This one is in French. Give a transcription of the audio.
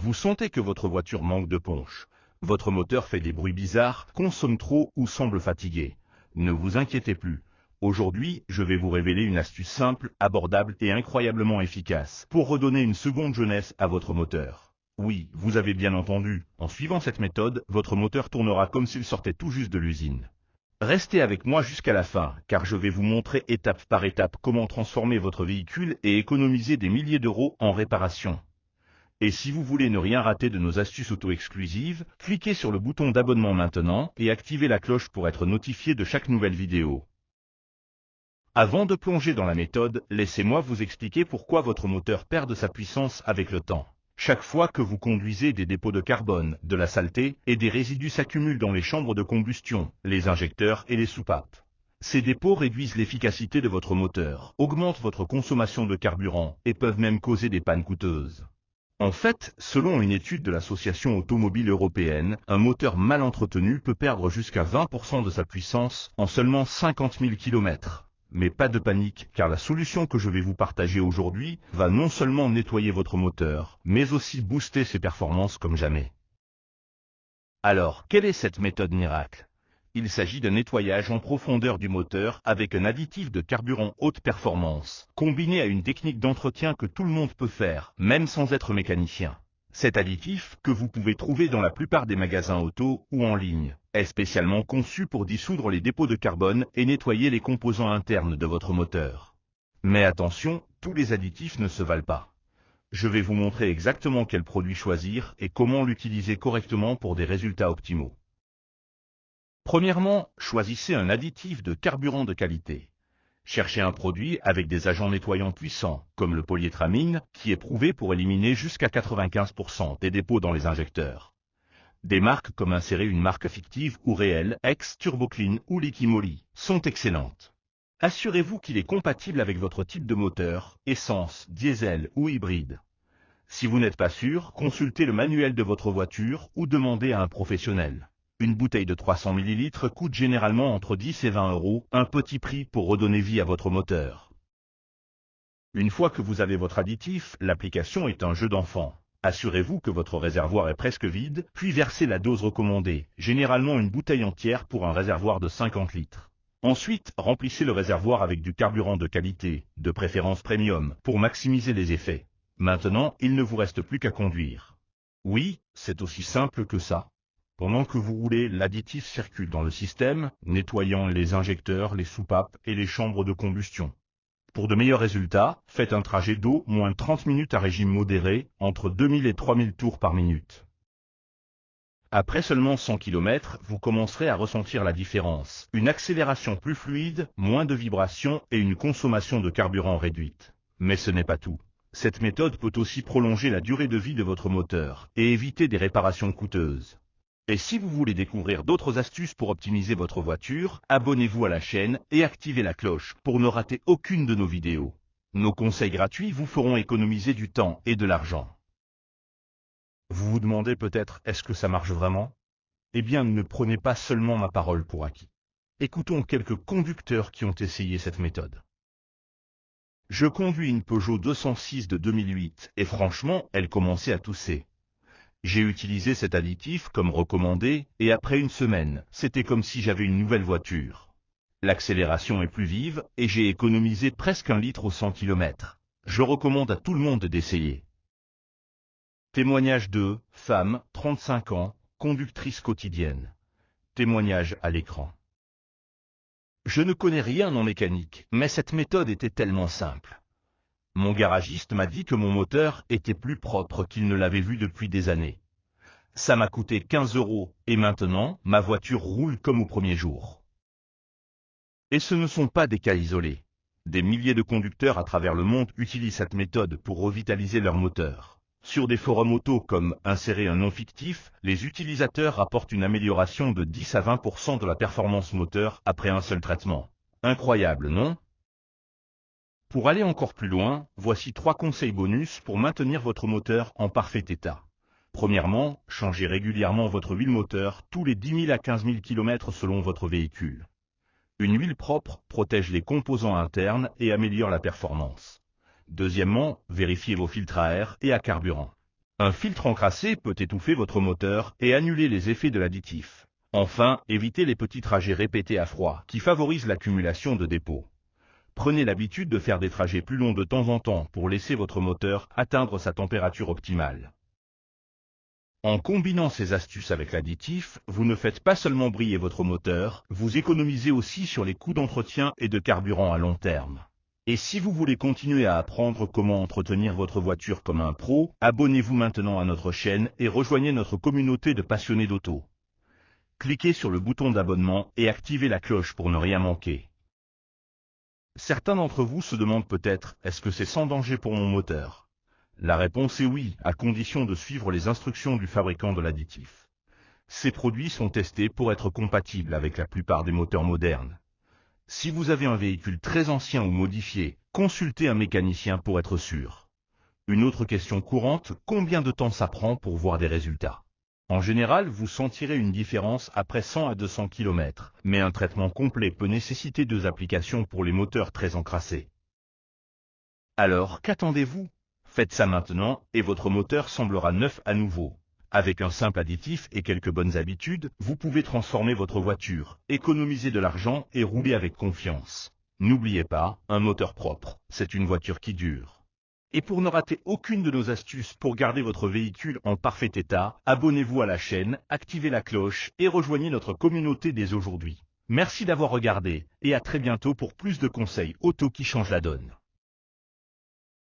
Vous sentez que votre voiture manque de punch. Votre moteur fait des bruits bizarres, consomme trop ou semble fatigué. Ne vous inquiétez plus. Aujourd'hui, je vais vous révéler une astuce simple, abordable et incroyablement efficace pour redonner une seconde jeunesse à votre moteur. Oui, vous avez bien entendu, en suivant cette méthode, votre moteur tournera comme s'il sortait tout juste de l'usine. Restez avec moi jusqu'à la fin, car je vais vous montrer étape par étape comment transformer votre véhicule et économiser des milliers d'euros en réparation. Et si vous voulez ne rien rater de nos astuces auto-exclusives, cliquez sur le bouton d'abonnement maintenant et activez la cloche pour être notifié de chaque nouvelle vidéo. Avant de plonger dans la méthode, laissez-moi vous expliquer pourquoi votre moteur perd de sa puissance avec le temps. Chaque fois que vous conduisez, des dépôts de carbone, de la saleté et des résidus s'accumulent dans les chambres de combustion, les injecteurs et les soupapes. Ces dépôts réduisent l'efficacité de votre moteur, augmentent votre consommation de carburant et peuvent même causer des pannes coûteuses. En fait, selon une étude de l'Association automobile européenne, un moteur mal entretenu peut perdre jusqu'à 20% de sa puissance en seulement 50 000 km. Mais pas de panique, car la solution que je vais vous partager aujourd'hui va non seulement nettoyer votre moteur, mais aussi booster ses performances comme jamais. Alors, quelle est cette méthode miracle? Il s'agit d'un nettoyage en profondeur du moteur avec un additif de carburant haute performance, combiné à une technique d'entretien que tout le monde peut faire, même sans être mécanicien. Cet additif, que vous pouvez trouver dans la plupart des magasins auto ou en ligne, est spécialement conçu pour dissoudre les dépôts de carbone et nettoyer les composants internes de votre moteur. Mais attention, tous les additifs ne se valent pas. Je vais vous montrer exactement quel produit choisir et comment l'utiliser correctement pour des résultats optimaux. Premièrement, choisissez un additif de carburant de qualité. Cherchez un produit avec des agents nettoyants puissants, comme le polyéthamine, qui est prouvé pour éliminer jusqu'à 95% des dépôts dans les injecteurs. Des marques comme insérer une marque fictive ou réelle, ex-Turboclean ou Liquimoli, sont excellentes. Assurez-vous qu'il est compatible avec votre type de moteur, essence, diesel ou hybride. Si vous n'êtes pas sûr, consultez le manuel de votre voiture ou demandez à un professionnel. Une bouteille de 300 ml coûte généralement entre 10 et 20 euros, un petit prix pour redonner vie à votre moteur. Une fois que vous avez votre additif, l'application est un jeu d'enfant. Assurez-vous que votre réservoir est presque vide, puis versez la dose recommandée, généralement une bouteille entière pour un réservoir de 50 litres. Ensuite, remplissez le réservoir avec du carburant de qualité, de préférence premium, pour maximiser les effets. Maintenant, il ne vous reste plus qu'à conduire. Oui, c'est aussi simple que ça. Pendant que vous roulez, l'additif circule dans le système, nettoyant les injecteurs, les soupapes et les chambres de combustion. Pour de meilleurs résultats, faites un trajet d'au moins 30 minutes à régime modéré, entre 2000 et 3000 tours par minute. Après seulement 100 km, vous commencerez à ressentir la différence. Une accélération plus fluide, moins de vibrations et une consommation de carburant réduite. Mais ce n'est pas tout. Cette méthode peut aussi prolonger la durée de vie de votre moteur et éviter des réparations coûteuses. Et si vous voulez découvrir d'autres astuces pour optimiser votre voiture, abonnez-vous à la chaîne et activez la cloche pour ne rater aucune de nos vidéos. Nos conseils gratuits vous feront économiser du temps et de l'argent. Vous vous demandez peut-être, est-ce que ça marche vraiment? Eh bien, ne prenez pas seulement ma parole pour acquis. Écoutons quelques conducteurs qui ont essayé cette méthode. Je conduis une Peugeot 206 de 2008 et franchement, elle commençait à tousser. J'ai utilisé cet additif comme recommandé et après une semaine, c'était comme si j'avais une nouvelle voiture. L'accélération est plus vive et j'ai économisé presque 1 litre au 100 km. Je recommande à tout le monde d'essayer. Témoignage de femme, 35 ans, conductrice quotidienne. Témoignage à l'écran. Je ne connais rien en mécanique, mais cette méthode était tellement simple. Mon garagiste m'a dit que mon moteur était plus propre qu'il ne l'avait vu depuis des années. Ça m'a coûté 15 euros, et maintenant, ma voiture roule comme au premier jour. Et ce ne sont pas des cas isolés. Des milliers de conducteurs à travers le monde utilisent cette méthode pour revitaliser leur moteur. Sur des forums auto comme Insérer un nom fictif, les utilisateurs rapportent une amélioration de 10 à 20% de la performance moteur après un seul traitement. Incroyable, non? Pour aller encore plus loin, voici 3 conseils bonus pour maintenir votre moteur en parfait état. Premièrement, changez régulièrement votre huile moteur tous les 10 000 à 15 000 km selon votre véhicule. Une huile propre protège les composants internes et améliore la performance. Deuxièmement, vérifiez vos filtres à air et à carburant. Un filtre encrassé peut étouffer votre moteur et annuler les effets de l'additif. Enfin, évitez les petits trajets répétés à froid qui favorisent l'accumulation de dépôts. Prenez l'habitude de faire des trajets plus longs de temps en temps pour laisser votre moteur atteindre sa température optimale. En combinant ces astuces avec l'additif, vous ne faites pas seulement briller votre moteur, vous économisez aussi sur les coûts d'entretien et de carburant à long terme. Et si vous voulez continuer à apprendre comment entretenir votre voiture comme un pro, abonnez-vous maintenant à notre chaîne et rejoignez notre communauté de passionnés d'auto. Cliquez sur le bouton d'abonnement et activez la cloche pour ne rien manquer. Certains d'entre vous se demandent peut-être, est-ce que c'est sans danger pour mon moteur? La réponse est oui, à condition de suivre les instructions du fabricant de l'additif. Ces produits sont testés pour être compatibles avec la plupart des moteurs modernes. Si vous avez un véhicule très ancien ou modifié, consultez un mécanicien pour être sûr. Une autre question courante, combien de temps ça prend pour voir des résultats? En général, vous sentirez une différence après 100 à 200 km, mais un traitement complet peut nécessiter 2 applications pour les moteurs très encrassés. Alors, qu'attendez-vous? Faites ça maintenant, et votre moteur semblera neuf à nouveau. Avec un simple additif et quelques bonnes habitudes, vous pouvez transformer votre voiture, économiser de l'argent et rouler avec confiance. N'oubliez pas, un moteur propre, c'est une voiture qui dure. Et pour ne rater aucune de nos astuces pour garder votre véhicule en parfait état, abonnez-vous à la chaîne, activez la cloche et rejoignez notre communauté dès aujourd'hui. Merci d'avoir regardé, et à très bientôt pour plus de conseils auto qui changent la donne.